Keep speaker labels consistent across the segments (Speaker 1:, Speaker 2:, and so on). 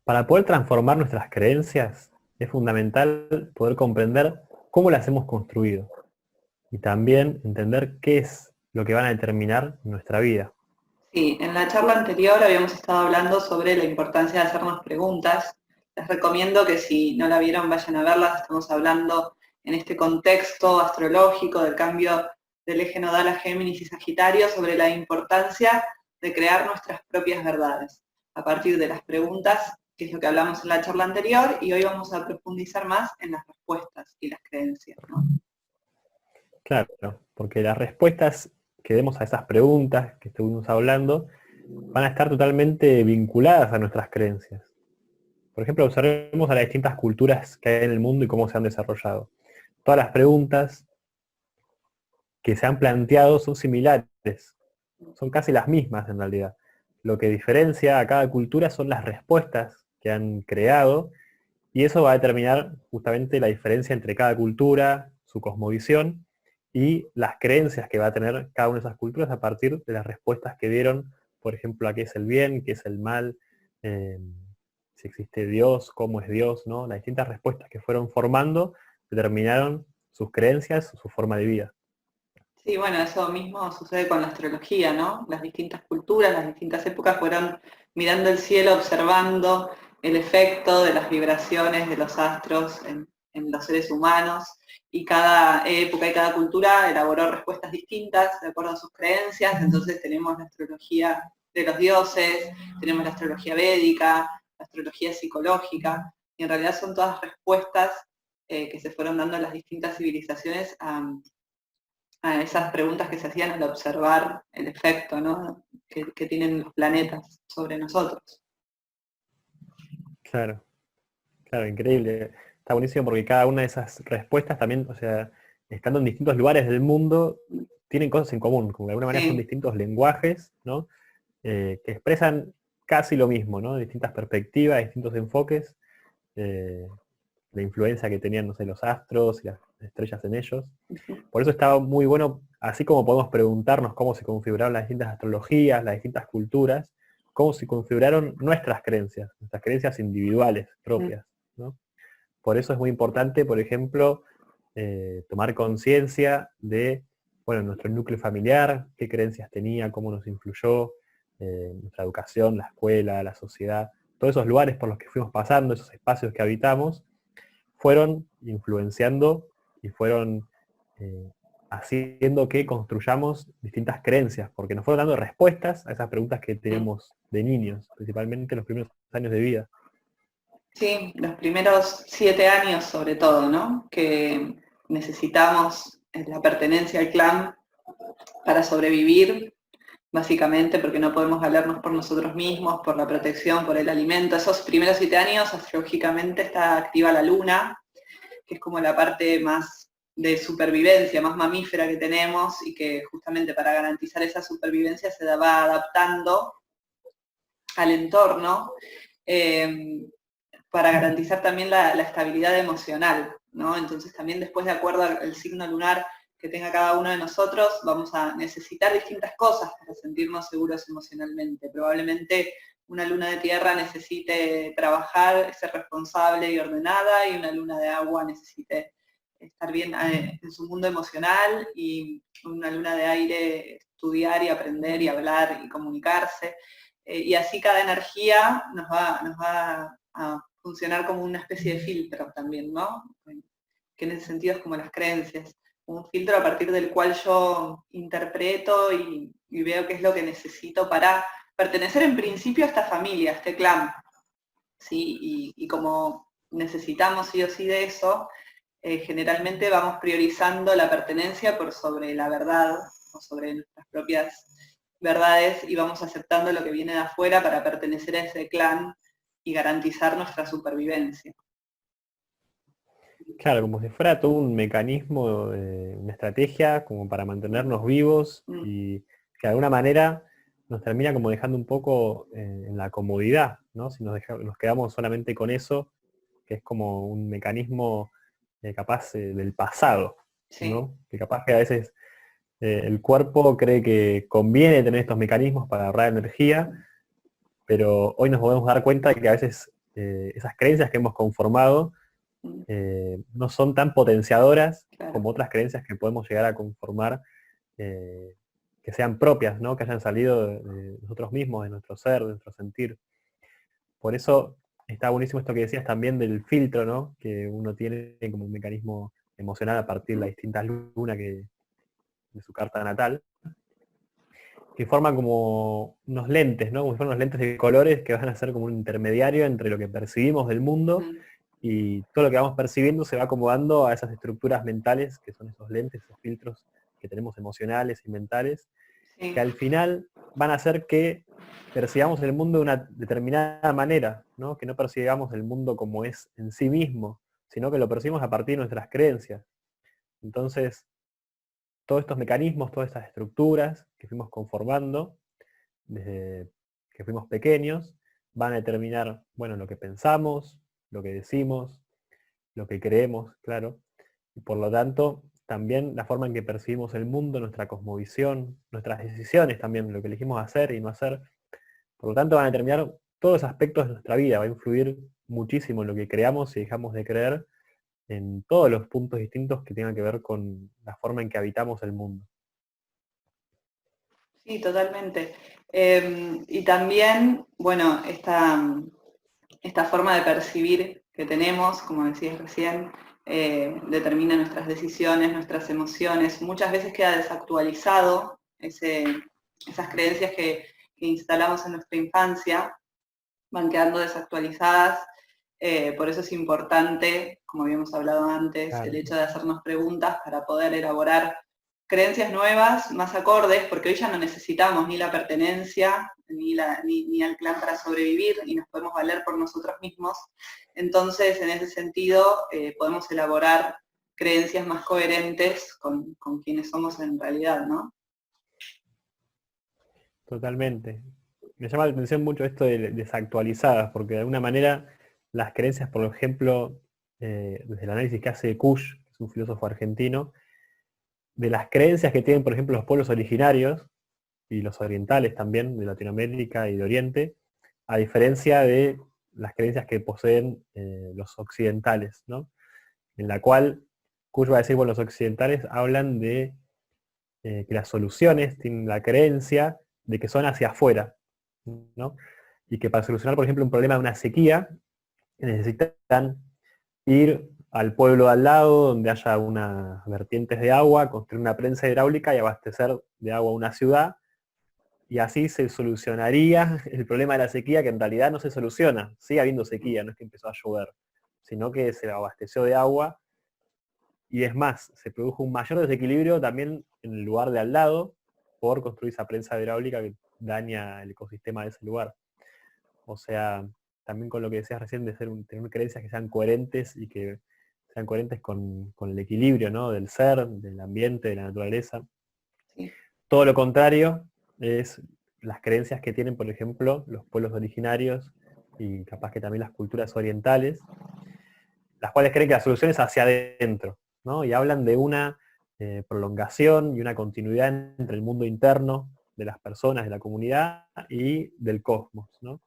Speaker 1: Para poder transformar nuestras creencias, es fundamental poder comprender cómo las hemos construido y también entender qué es lo que van a determinar nuestra vida.
Speaker 2: Sí, en la charla anterior habíamos estado hablando sobre la importancia de hacernos preguntas. Les recomiendo que si no la vieron vayan a verlas. Estamos hablando en este contexto astrológico del cambio del eje nodal a Géminis y Sagitario sobre la importancia de crear nuestras propias verdades a partir de las preguntas, que es lo que hablamos en la charla anterior, y hoy vamos a profundizar más en las respuestas y las creencias, ¿no?
Speaker 1: Claro, porque las respuestas que demos a esas preguntas que estuvimos hablando van a estar totalmente vinculadas a nuestras creencias. Por ejemplo, observemos a las distintas culturas que hay en el mundo y cómo se han desarrollado. Todas las preguntas que se han planteado son similares, son casi las mismas en realidad. Lo que diferencia a cada cultura son las respuestas que han creado, y eso va a determinar justamente la diferencia entre cada cultura, su cosmovisión, y las creencias que va a tener cada una de esas culturas a partir de las respuestas que dieron, por ejemplo, a qué es el bien, qué es el mal, eh, si existe Dios, cómo es Dios, ¿no? Las distintas respuestas que fueron formando determinaron sus creencias, su forma de vida.
Speaker 2: Sí, bueno, eso mismo sucede con la astrología, ¿no? Las distintas culturas, las distintas épocas fueron mirando el cielo, observando el efecto de las vibraciones de los astros en los seres humanos, y cada época y cada cultura elaboró respuestas distintas de acuerdo a sus creencias. Entonces tenemos la astrología de los dioses, tenemos la astrología védica, la astrología psicológica, y en realidad son todas respuestas que se fueron dando en las distintas civilizaciones a esas preguntas que se hacían al observar el efecto, ¿no?, que tienen los planetas sobre nosotros.
Speaker 1: Claro, claro, increíble. Está buenísimo porque cada una de esas respuestas también, o sea, estando en distintos lugares del mundo, tienen cosas en común, como de alguna manera son
Speaker 2: Sí,
Speaker 1: distintos lenguajes, ¿no? Que expresan casi lo mismo, ¿no? Distintas perspectivas, distintos enfoques, eh, la influencia que tenían, no sé, los astros y las estrellas en ellos. Por eso estaba muy bueno, así como podemos preguntarnos cómo se configuraron las distintas astrologías, las distintas culturas, cómo se configuraron nuestras creencias individuales propias, ¿no? Por eso es muy importante, por ejemplo, tomar conciencia de, bueno, nuestro núcleo familiar, qué creencias tenía, cómo nos influyó, nuestra educación, la escuela, la sociedad, todos esos lugares por los que fuimos pasando, esos espacios que habitamos, fueron influenciando y fueron eh, haciendo que construyamos distintas creencias, porque nos fueron dando respuestas a esas preguntas que teníamos de niños, principalmente en los primeros años de vida.
Speaker 2: sí, los primeros 7 años sobre todo, ¿no?, que necesitamos la pertenencia al clan para sobrevivir, básicamente porque no podemos valernos por nosotros mismos, por la protección, por el alimento. Esos primeros 7 años, astrológicamente, está activa la luna, que es como la parte más de supervivencia, más mamífera que tenemos, y que justamente para garantizar esa supervivencia se va adaptando al entorno, eh, para garantizar también la estabilidad emocional, ¿no? Entonces también después, de acuerdo al signo lunar que tenga cada uno de nosotros, vamos a necesitar distintas cosas para sentirnos seguros emocionalmente. Probablemente una luna de tierra necesite trabajar, ser responsable y ordenada, y una luna de agua necesite estar bien en su mundo emocional, y una luna de aire estudiar y aprender y hablar y comunicarse. Y así cada energía nos va a funcionar como una especie de filtro también, ¿no? Que en ese sentido es como las creencias, un filtro a partir del cual yo interpreto y veo qué es lo que necesito para pertenecer en principio a esta familia, a este clan, ¿sí? Y como necesitamos sí o sí de eso, generalmente vamos priorizando la pertenencia por sobre la verdad o sobre nuestras propias verdades, y vamos aceptando lo que viene de afuera para pertenecer a ese clan y garantizar nuestra supervivencia.
Speaker 1: Claro, como si fuera todo un mecanismo, una estrategia como para mantenernos vivos
Speaker 2: Mm,
Speaker 1: y que de alguna manera nos termina como dejando un poco en la comodidad, ¿no? Si nos quedamos solamente con eso, que es como un mecanismo capaz del pasado,
Speaker 2: sí,
Speaker 1: ¿no? Que capaz que a veces el cuerpo cree que conviene tener estos mecanismos para ahorrar energía, pero hoy nos podemos dar cuenta de que a veces esas creencias que hemos conformado no son tan potenciadoras
Speaker 2: Claro.
Speaker 1: como otras creencias que podemos llegar a conformar, que sean propias, ¿no? Que hayan salido de nosotros mismos, de nuestro ser, de nuestro sentir. Por eso está buenísimo esto que decías también del filtro, ¿no? Que uno tiene como un mecanismo emocional a partir de las distintas lunas de su carta natal, que forman como unos lentes, ¿no? Como si fueran unos lentes de colores que van a ser como un intermediario entre lo que percibimos del mundo y todo lo que vamos percibiendo se va acomodando a esas estructuras mentales que son esos lentes, esos filtros que tenemos emocionales y mentales,
Speaker 2: Sí.
Speaker 1: que al final van a hacer que percibamos el mundo de una determinada manera, ¿no? Que no percibamos el mundo como es en sí mismo, sino que lo percibimos a partir de nuestras creencias. Entonces, todos estos mecanismos, todas estas estructuras que fuimos conformando desde que fuimos pequeños, van a determinar, bueno, lo que pensamos, lo que decimos, lo que creemos, claro, y por lo tanto, también la forma en que percibimos el mundo, nuestra cosmovisión, nuestras decisiones también, lo que elegimos hacer y no hacer, por lo tanto van a determinar todos los aspectos de nuestra vida, va a influir muchísimo en lo que creamos y dejamos de creer en todos los puntos distintos que tengan que ver con la forma en que habitamos el mundo.
Speaker 2: Sí, totalmente. Y también, bueno, esta forma de percibir que tenemos, como decías recién, determina nuestras decisiones, nuestras emociones. Muchas veces queda desactualizado esas creencias que instalamos en nuestra infancia, van quedando desactualizadas. Por eso es importante, como habíamos hablado antes,
Speaker 1: Claro.
Speaker 2: el hecho de hacernos preguntas para poder elaborar creencias nuevas, más acordes, porque hoy ya no necesitamos ni la pertenencia, ni al clan para sobrevivir, y nos podemos valer por nosotros mismos. Entonces, en ese sentido, podemos elaborar creencias más coherentes con quienes somos en realidad, ¿no?
Speaker 1: Totalmente. Me llama la atención mucho esto de desactualizadas, porque de alguna manera las creencias, por ejemplo, desde el análisis que hace Kush, que es un filósofo argentino, de las creencias que tienen, por ejemplo, los pueblos originarios, y los orientales también, de Latinoamérica y de Oriente, a diferencia de las creencias que poseen los occidentales, ¿no? En la cual Kush va a decir, bueno, los occidentales hablan de que las soluciones tienen la creencia de que son hacia afuera, ¿no? Y que para solucionar, por ejemplo, un problema de una sequía, necesitan ir al pueblo de al lado, donde haya unas vertientes de agua, construir una prensa hidráulica y abastecer de agua a una ciudad, y así se solucionaría el problema de la sequía, que en realidad no se soluciona, sigue habiendo sequía, no es que empezó a llover, sino que se abasteció de agua, y es más, se produjo un mayor desequilibrio también en el lugar de al lado, por construir esa prensa hidráulica que daña el ecosistema de ese lugar. O sea, también con lo que decías recién de tener creencias que sean coherentes y que sean coherentes con el equilibrio, ¿no? Del ser, del ambiente, de la naturaleza.
Speaker 2: Sí.
Speaker 1: Todo lo contrario es las creencias que tienen, por ejemplo, los pueblos originarios y capaz que también las culturas orientales, las cuales creen que la solución es hacia adentro, ¿no? Y hablan de una prolongación y una continuidad entre el mundo interno de las personas, de la comunidad y del cosmos, ¿no?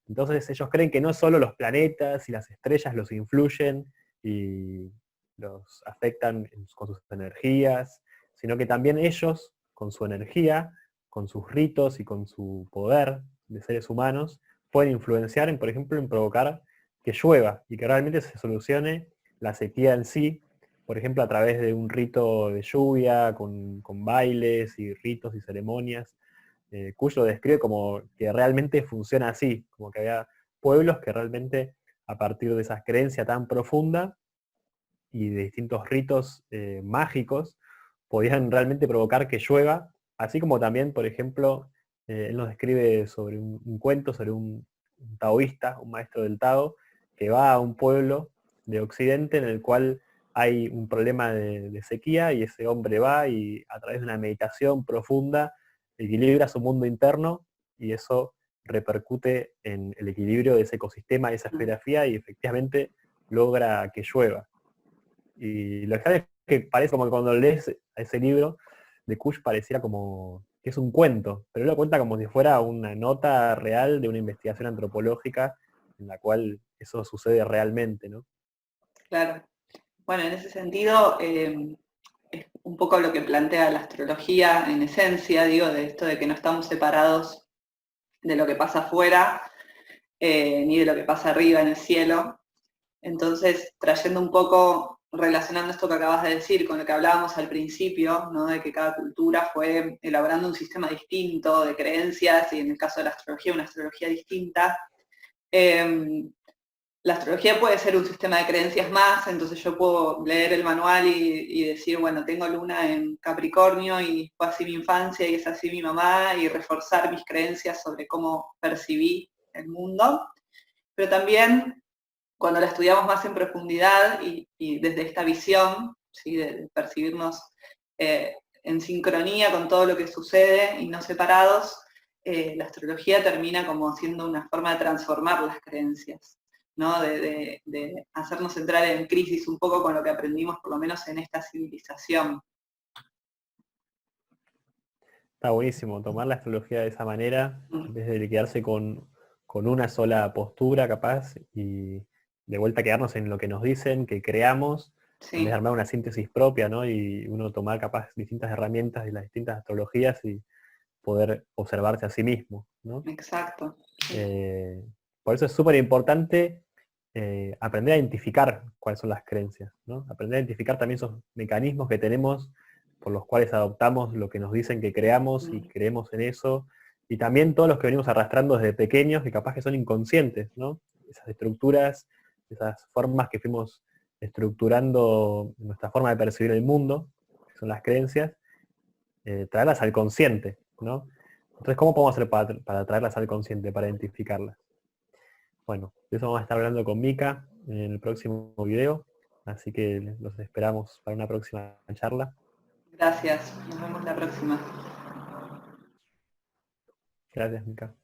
Speaker 1: Entonces ellos creen que no solo los planetas y las estrellas los influyen y los afectan con sus energías, sino que también ellos, con su energía, con sus ritos y con su poder de seres humanos, pueden influenciar en, por ejemplo, en provocar que llueva y que realmente se solucione la sequía en sí, por ejemplo, a través de un rito de lluvia, con bailes y ritos y ceremonias. Cuyo lo describe como que realmente funciona así, como que había pueblos que realmente a partir de esa creencia tan profunda y de distintos ritos mágicos podían realmente provocar que llueva, así como también, por ejemplo, él nos describe sobre un cuento sobre un taoísta, un maestro del Tao, que va a un pueblo de Occidente en el cual hay un problema de sequía y ese hombre va y a través de una meditación profunda equilibra su mundo interno y eso repercute en el equilibrio de ese ecosistema, de esa esferografía y efectivamente logra que llueva. Y lo extraño es que parece como que cuando lees ese libro de Kush pareciera como que es un cuento, pero él lo cuenta como si fuera una nota real de una investigación antropológica en la cual eso sucede realmente, ¿no?
Speaker 2: Claro. Bueno, en ese sentido, es un poco lo que plantea la astrología en esencia, digo, de esto de que no estamos separados de lo que pasa afuera, ni de lo que pasa arriba en el cielo. Entonces, trayendo un poco, relacionando esto que acabas de decir con lo que hablábamos al principio, ¿no? De que cada cultura fue elaborando un sistema distinto de creencias, y en el caso de la astrología, una astrología distinta. La astrología puede ser un sistema de creencias más, entonces yo puedo leer el manual y decir, bueno, tengo luna en Capricornio y fue así mi infancia y es así mi mamá, y reforzar mis creencias sobre cómo percibí el mundo. Pero también, cuando la estudiamos más en profundidad y desde esta visión, ¿sí? De percibirnos en sincronía con todo lo que sucede y no separados, la astrología termina como siendo una forma de transformar las creencias, ¿no? De hacernos entrar en crisis un poco con lo que aprendimos, por lo menos en esta civilización.
Speaker 1: Está buenísimo tomar la astrología de esa manera, en vez de quedarse con una sola postura capaz, y de vuelta quedarnos en lo que nos dicen, que creamos, en vez de
Speaker 2: Sí,
Speaker 1: armar una síntesis propia, ¿no? Y uno tomar capaz distintas herramientas de las distintas astrologías y poder observarse a sí mismo, ¿no?
Speaker 2: exacto.
Speaker 1: Eh, por eso es súper importante aprender a identificar cuáles son las creencias, ¿no? Aprender a identificar también esos mecanismos que tenemos por los cuales adoptamos lo que nos dicen que creamos y creemos en eso, y también todos los que venimos arrastrando desde pequeños que capaz que son inconscientes, ¿no? Esas estructuras, esas formas que fuimos estructurando nuestra forma de percibir el mundo, que son las creencias, traerlas al consciente, ¿no? Entonces, ¿cómo podemos hacer para traerlas al consciente, para identificarlas? Bueno, de eso vamos a estar hablando con Mika en el próximo video, así que los esperamos para una próxima charla.
Speaker 2: Gracias, nos vemos la próxima.
Speaker 1: Gracias, Mika.